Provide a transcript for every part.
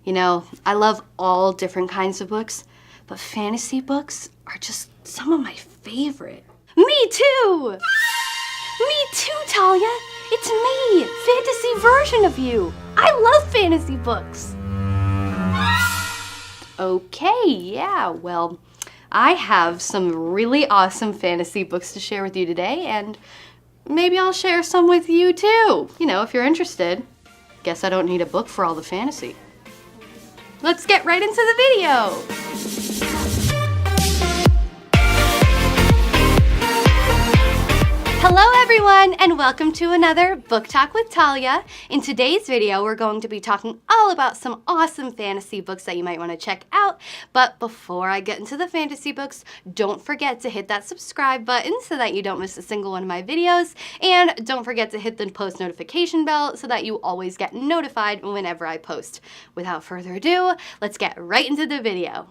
You know, I love all different kinds of books, but fantasy books are just some of my favorite. Me too! Me too, Talia! It's me, fantasy version of you! I love fantasy books! Okay, yeah, well, I have some really awesome fantasy books to share with you today, and maybe I'll share some with you too. You know, if you're interested. Guess I don't need a book for all the fantasy. Let's get right into the video! Hello everyone, and welcome to another Book Talk with Talia. In today's video, we're going to be talking all about some awesome fantasy books that you might want to check out. But before I get into the fantasy books, don't forget to hit that subscribe button so that you don't miss a single one of my videos. And don't forget to hit the post notification bell so that you always get notified whenever I post. Without further ado, let's get right into the video.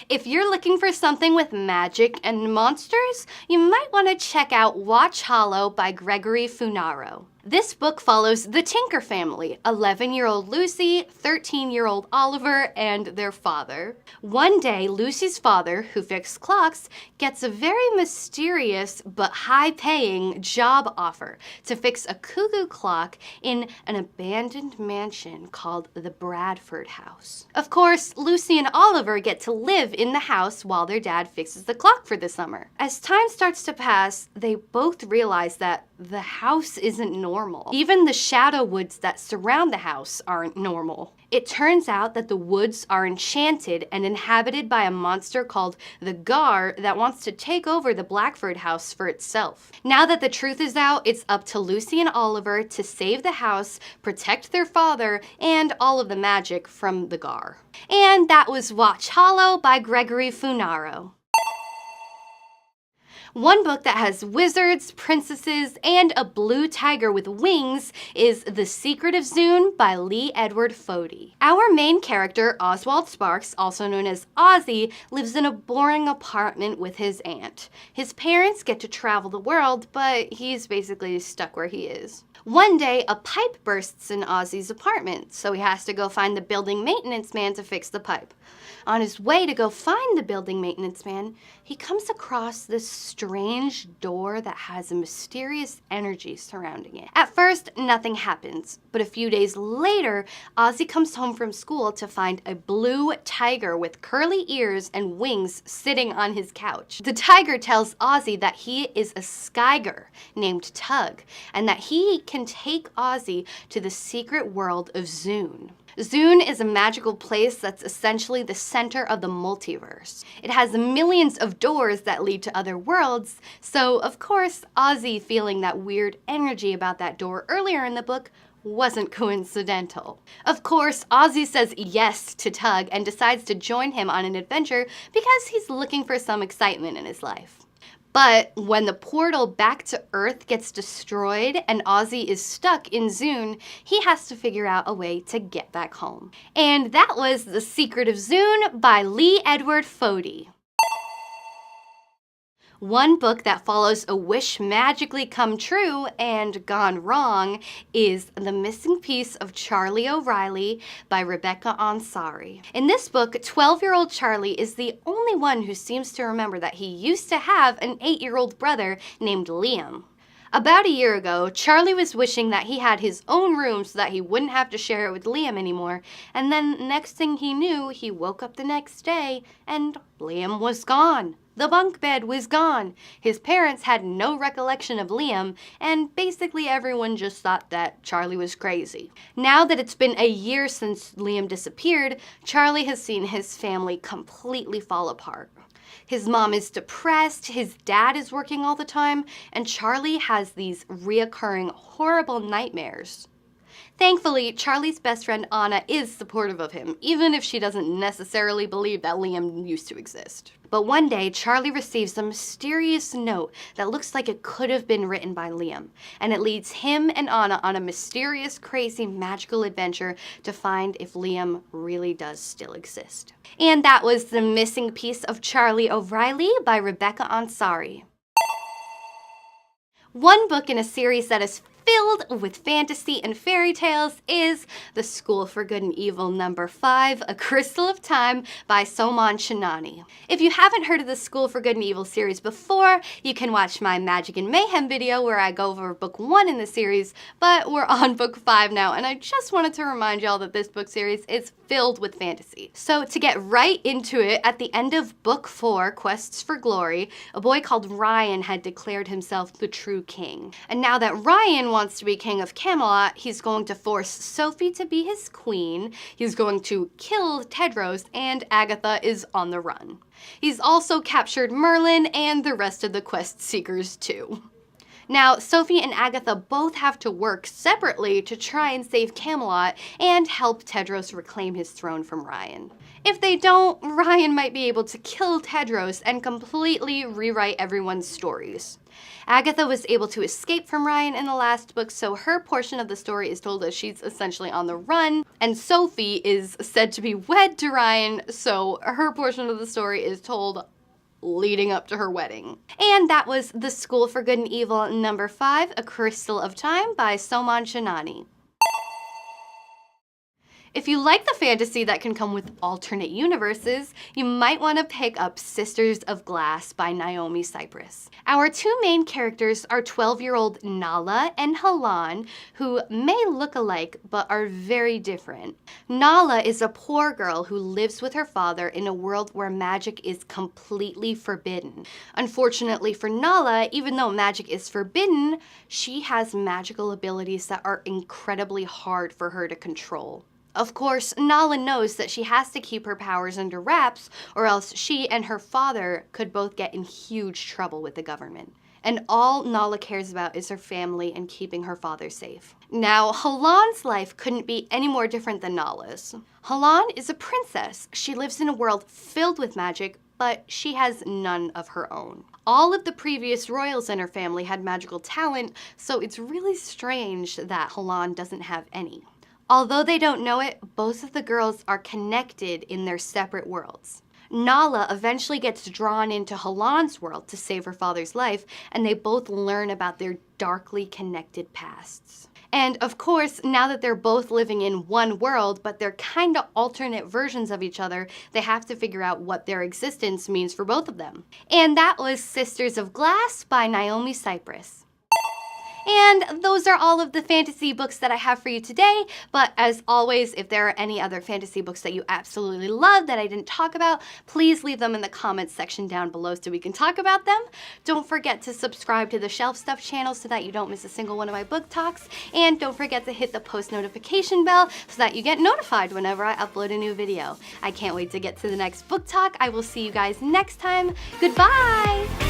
If you're looking for something with magic and monsters, you might want to check out Watch Hollow by Gregory Funaro. This book follows the Tinker family, 11-year-old Lucy, 13-year-old Oliver, and their father. One day, Lucy's father, who fixed clocks, gets a very mysterious but high-paying job offer to fix a cuckoo clock in an abandoned mansion called the Bradford House. Of course, Lucy and Oliver get to live in the house while their dad fixes the clock for the summer. As time starts to pass, they both realize that the house isn't normal. Even the shadow woods that surround the house aren't normal. It turns out that the woods are enchanted and inhabited by a monster called the Gar that wants to take over the Blackford house for itself. Now that the truth is out, it's up to Lucy and Oliver to save the house, protect their father, and all of the magic from the Gar. And that was Watch Hollow by Gregory Funaro. One book that has wizards, princesses, and a blue tiger with wings is The Secret of Zune by Lee Edward Fody. Our main character, Oswald Sparks, also known as Ozzy, lives in a boring apartment with his aunt. His parents get to travel the world, but he's basically stuck where he is. One day, a pipe bursts in Ozzy's apartment, so he has to go find the building maintenance man to fix the pipe. On his way to go find the building maintenance man, he comes across this strange door that has a mysterious energy surrounding it. At first, nothing happens, but a few days later, Ozzy comes home from school to find a blue tiger with curly ears and wings sitting on his couch. The tiger tells Ozzy that he is a Skyger named Tug, and that he can take Ozzy to the secret world of Zune. Zune is a magical place that's essentially the center of the multiverse. It has millions of doors that lead to other worlds, so of course, Ozzy feeling that weird energy about that door earlier in the book wasn't coincidental. Of course, Ozzy says yes to Tug and decides to join him on an adventure because he's looking for some excitement in his life. But when the portal back to Earth gets destroyed and Ozzy is stuck in Zune, he has to figure out a way to get back home. And that was The Secret of Zune by Lee Edward Fody. One book that follows a wish magically come true and gone wrong is The Missing Piece of Charlie O'Reilly by Rebecca Ansari. In this book, 12-year-old Charlie is the only one who seems to remember that he used to have an 8-year-old brother named Liam. About a year ago, Charlie was wishing that he had his own room so that he wouldn't have to share it with Liam anymore, and then next thing he knew, he woke up the next day and Liam was gone. The bunk bed was gone. His parents had no recollection of Liam, and basically everyone just thought that Charlie was crazy. Now that it's been a year since Liam disappeared, Charlie has seen his family completely fall apart. His mom is depressed, his dad is working all the time, and Charlie has these reoccurring horrible nightmares. Thankfully, Charlie's best friend Anna is supportive of him, even if she doesn't necessarily believe that Liam used to exist. But one day, Charlie receives a mysterious note that looks like it could have been written by Liam, and it leads him and Anna on a mysterious, crazy, magical adventure to find if Liam really does still exist. And that was The Missing Piece of Charlie O'Reilly by Rebecca Ansari. One book in a series that is filled with fantasy and fairy tales is The School for Good and Evil #5, A Crystal of Time by Soman Shinani. If you haven't heard of the School for Good and Evil series before, you can watch my Magic and Mayhem video where I go over book 1 in the series, but we're on book 5 now, and I just wanted to remind y'all that this book series is filled with fantasy. So to get right into it, at the end of book 4, Quests for Glory, a boy called Ryan had declared himself the true king. And now that Ryan wants to be king of Camelot, he's going to force Sophie to be his queen, he's going to kill Tedros, and Agatha is on the run. He's also captured Merlin and the rest of the quest seekers too. Now, Sophie and Agatha both have to work separately to try and save Camelot and help Tedros reclaim his throne from Ryan. If they don't, Ryan might be able to kill Tedros and completely rewrite everyone's stories. Agatha was able to escape from Ryan in the last book, so her portion of the story is told as she's essentially on the run, and Sophie is said to be wed to Ryan, so her portion of the story is told leading up to her wedding. And that was The School for Good and Evil #5, A Crystal of Time by Soman Shinani. If you like the fantasy that can come with alternate universes, you might want to pick up Sisters of Glass by Naomi Cypress. Our two main characters are 12-year-old Nala and Halan, who may look alike but are very different. Nala is a poor girl who lives with her father in a world where magic is completely forbidden. Unfortunately for Nala, even though magic is forbidden, she has magical abilities that are incredibly hard for her to control. Of course, Nala knows that she has to keep her powers under wraps, or else she and her father could both get in huge trouble with the government. And all Nala cares about is her family and keeping her father safe. Now, Halan's life couldn't be any more different than Nala's. Halan is a princess. She lives in a world filled with magic, but she has none of her own. All of the previous royals in her family had magical talent, so it's really strange that Halan doesn't have any. Although they don't know it, both of the girls are connected in their separate worlds. Nala eventually gets drawn into Halan's world to save her father's life, and they both learn about their darkly connected pasts. And of course, now that they're both living in one world, but they're kind of alternate versions of each other, they have to figure out what their existence means for both of them. And that was Sisters of Glass by Naomi Cypress. And those are all of the fantasy books that I have for you today, but as always, if there are any other fantasy books that you absolutely love that I didn't talk about, please leave them in the comments section down below so we can talk about them. Don't forget to subscribe to the Shelf Stuff channel so that you don't miss a single one of my book talks, and don't forget to hit the post notification bell so that you get notified whenever I upload a new video. I can't wait to get to the next book talk. I will see you guys next time. Goodbye!